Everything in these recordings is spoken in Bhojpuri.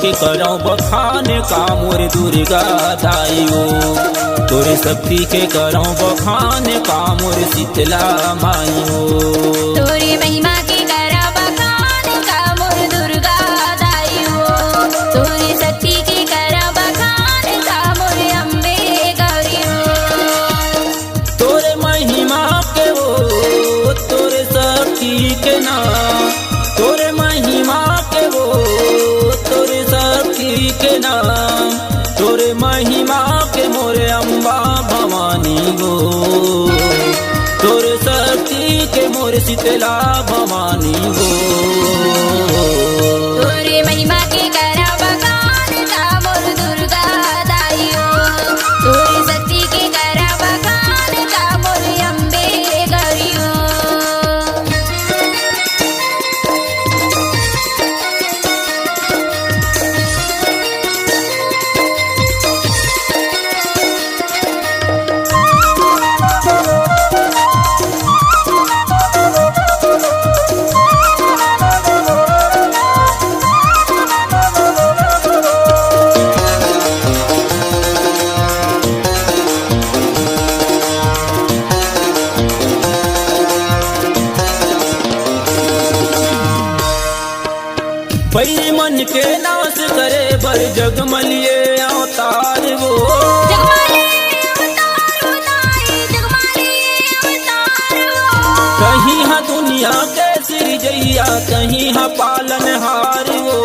के करौ बखान का मोर दुर्गा दाइयो। तोरे शक्ति के करौ बखान का मोर शीतला माइयो। तोरे महिमा के करौ बखान का मोर दुर्गा दाइयो। तोरे शक्ति के करौ बखान का मोर अम्बे गौरियो। तोरे महिमा के वो तोरे शक्ति के नाम, तोरे महिमा के वो तोरे शक्ति के नाम, तोरे महिमा के मोरे अम्बा भवानी गो। तोरे शक्ति के मोरे शीतला भवानी गो। तोरे महिमा के करौ बखान का मोर दुर्गा दाइयो। तोरे शक्ति के करौ बखान का मोर अम्बे गौरियो। बैरी मन के नाश करे बर जगमलिए अवतार वो। कहीं हा दुनिया के सिरजैया, कहीं हा पालन हार वो।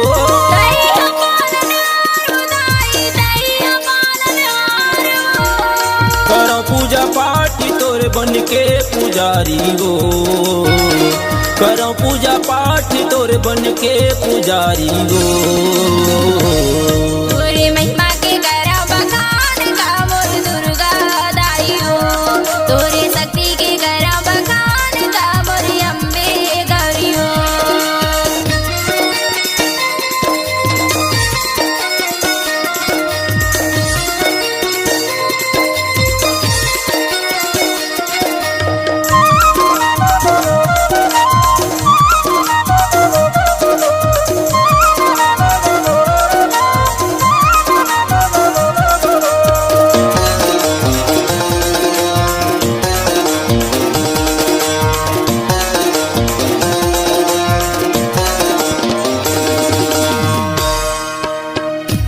करो पूजा पाठ तोरे बन के पुजारी वो। करो पूजा पाठ तोरे बन के पुजारी गो। तोरे महिमा के करौ बखान का मोर दुर्गा दाइयो। तोरे शक्ति के करौ बखान का मोर अम्बे गौरियो।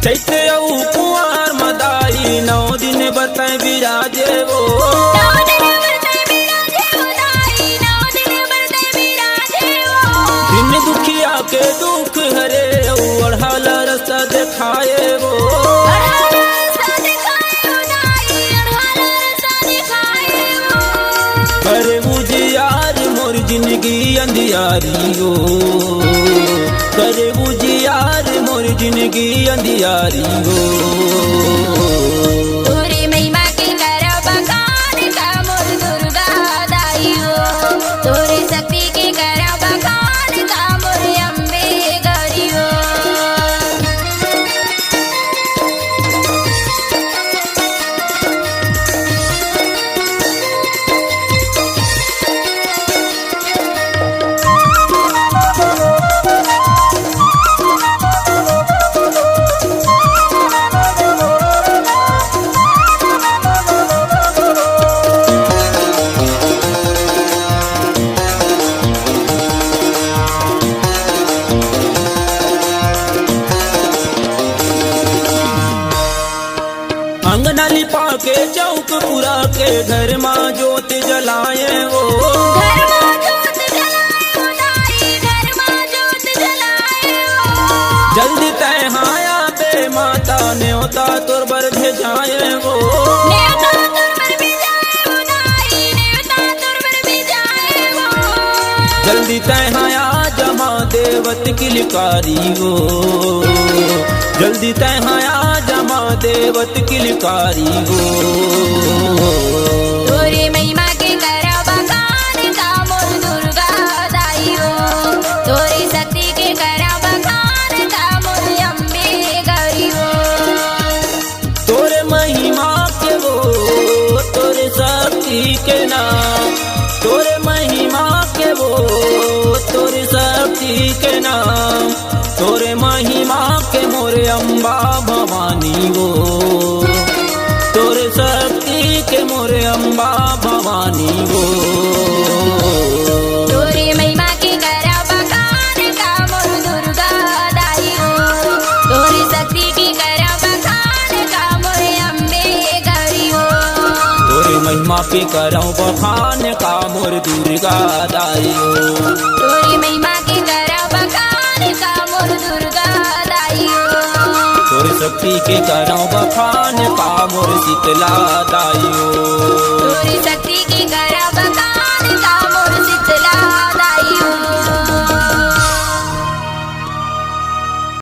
चैते कुआर मदाई 9 दिन बरतै विराजे वो। दिन दुखिया के दुख हरे ओढ़ाल रस दिखाए वो। करे उजियार मोर जिंदगी अंधियारी हो। करे उजियार मोर जिंदगी अंधियारी हो। तोरे महिमा के करौ बखान का मोर दुर्गा दाइयो। तोरे शक्ति के करौ बखान का मोर अम्बे गौरियो। अंगना लिपा के चौक पूरा के घर माँ जोत जलाए वो। घर माँ जोत जलाए दाई, घर माँ जोत जलाए। जल्दी तय हाया बे माता न्योता तोर बर भेजाए वो। नेवता तुर बर भेजाए दाई, नेवता तुर बर भेजाए। जल्दी तय हाया जमा देवत किलकारी वो। जल्दी तय हाया जमा देवत किलकारी वो। तोरे महिमा के करौ बखान का मोर दुर्गा दाइयो। तोरे शक्ति के करौ बखान का मोर अम्बे गौरियो। तोरे महिमा के वो तोरे शक्ति के नाम, तोरे महिमा के वो तोरे शक्ति शक्ति के नाम, तोरे महिमा के मोरे अम्बा भवानी हो, तोरे शक्ति के मोरे अम्बा भवानी हो। तोरे महिमा के करा बखान का मोर दुर्गा दाई हो, तोरे शक्ति की करा बखान का मोर अम्बे गौरी हो। तोरे महिमा पे करऊं बखान का मोर दुर्गा दाई हो, तोरे महिमा के करा बखान का मोर दुर्गा दाई हो। तोरे शक्ति के करऊं बखान का मोर शीतला दाई हो। तोरे शक्ति की करा